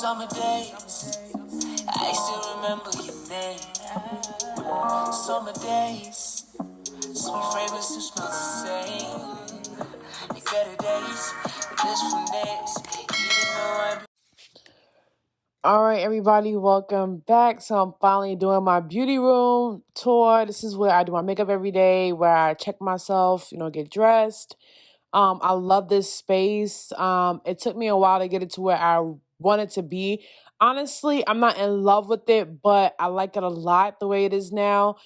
Summer days, I still remember your name. Summer days, sweet fragrance still smells the same. The better days, blissful days, even though I. All right, everybody, welcome back. So I'm finally doing my beauty room tour. This is where I do my makeup every day, where I check myself, get dressed. I love this space. It took me a while to get it to where I want it to be. Honestly, I'm not in love with it, but I like it a lot the way it is now.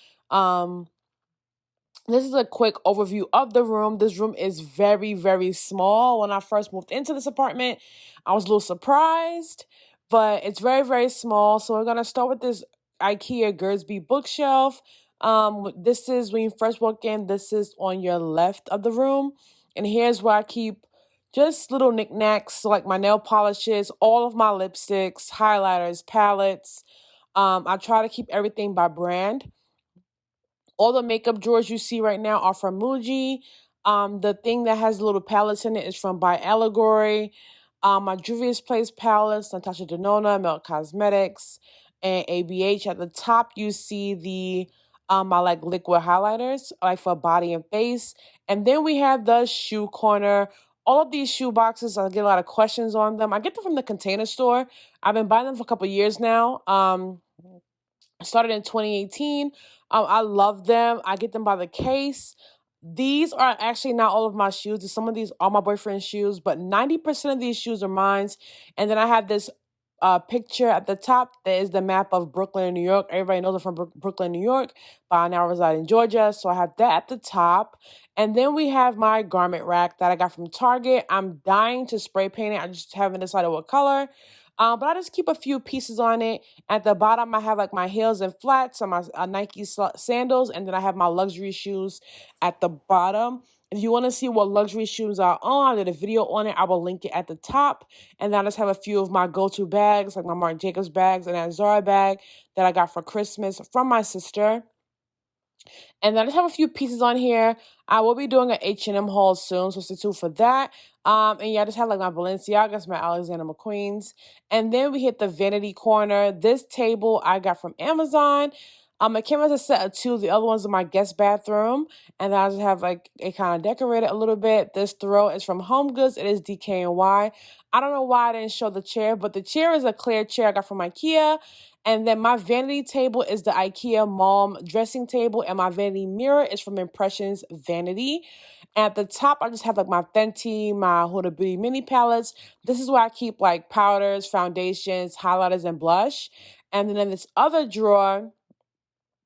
This is a quick overview of the room. This room is very, very small. When I first moved into this apartment, I was a little surprised, but it's very, very small. So we're going to start with this Ikea Gersby bookshelf. This is when you first walk in, this is on your left of the room. And here's where I keep just little knickknacks, like my nail polishes, all of my lipsticks, highlighters, palettes. I try to keep everything by brand. All the makeup drawers you see right now are from Muji. The thing that has little palettes in it is from By Allegory. My Juvia's Place palettes, Natasha Denona, Milk Cosmetics, and ABH. At the top, you see the my liquid highlighters, like for body and face. And then we have the shoe corner. All of these shoe boxes, I get a lot of questions on them. I get them from the Container Store. I've been buying them for a couple years now. I started in 2018. I love them. I get them by the case. These are actually not all of my shoes. Some of these are my boyfriend's shoes, but 90% of these shoes are mine. And then I have this picture at the top that is the map of Brooklyn and New York. Everybody knows I'm from Brooklyn, New York, but I now reside in Georgia. So I have that at the top. And then we have my garment rack that I got from Target. I'm dying to spray paint it. I just haven't decided what color. But I just keep a few pieces on it. At the bottom, I have like my heels and flats and my Nike sandals. And then I have my luxury shoes at the bottom. If you want to see what luxury shoes are on, I did a video on it. I will link it at the top. And then I just have a few of my go-to bags, like my Marc Jacobs bags and that Zara bag that I got for Christmas from my sister. And then I just have a few pieces on here. I will be doing an H&M haul soon, so stay tuned for that. And yeah, I just have like my Balenciagas, my Alexander McQueen's. And then we hit the Vanity Corner. This table I got from Amazon. It came as a set of two. The other one's in my guest bathroom. And then I just have like it kind of decorated a little bit. This throw is from HomeGoods. It is DKNY. I don't know why I didn't show the chair, but the chair is a clear chair I got from Ikea. And then my vanity table is the Ikea Mom dressing table. And my vanity mirror is from Impressions Vanity. At the top, I just have like my Fenty, my Huda Beauty mini palettes. This is where I keep like powders, foundations, highlighters, and blush. And then in this other drawer,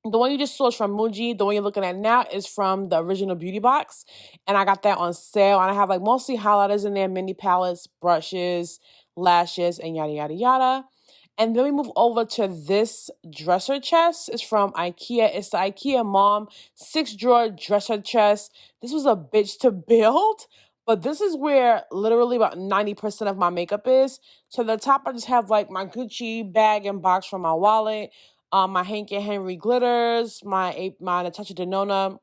the one you just saw is from Muji. The one you're looking at now is from the original beauty box. And I got that on sale. And I have like mostly highlighters in there, mini palettes, brushes, lashes, and yada, yada, yada. And then we move over to this dresser chest. It's from Ikea. It's the Ikea Mom 6-drawer dresser chest. This was a bitch to build, but this is where literally about 90% of my makeup is. So at the top, I just have like my Gucci bag and box from my wallet, my Hank and Henry glitters, my Natasha Denona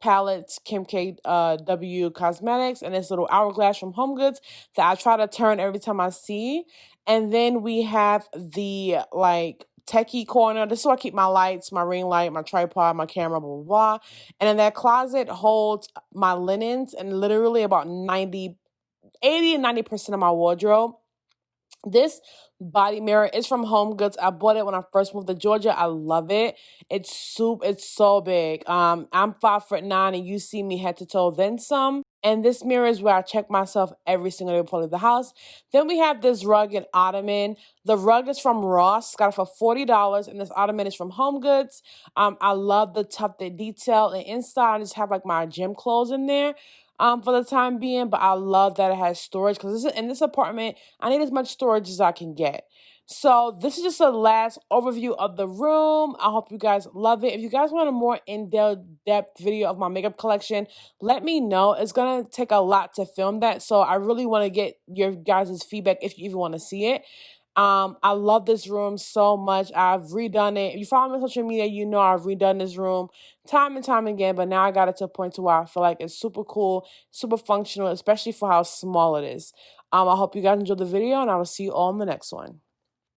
palettes, Kim K W Cosmetics, and this little hourglass from HomeGoods that I try to turn every time I see. And then we have the like techie corner. This is where I keep my lights, my ring light, my tripod, my camera, blah, blah, blah. And then that closet holds my linens and literally about 80 and 90% of my wardrobe. This body mirror is from HomeGoods. I bought it when I first moved to Georgia. I love it. It's so big. I'm 5'9", and you see me head to toe, then some. And this mirror is where I check myself every single day before I leave the house. Then we have this rug and ottoman. The rug is from Ross. Got it for $40, and this ottoman is from HomeGoods. I love the tufted detail. And inside, I just have like my gym clothes in there. For the time being, but I love that it has storage because in this apartment, I need as much storage as I can get. So this is just the last overview of the room. I hope you guys love it. If you guys want a more in-depth video of my makeup collection, let me know. It's going to take a lot to film that, so I really want to get your guys' feedback if you even want to see it. I love this room so much. I've redone it. If you follow me on social media, you know I've redone this room time and time again, but now I got it to a point to where I feel like it's super cool, super functional, especially for how small it is. I hope you guys enjoyed the video, and I will see you all in the next one.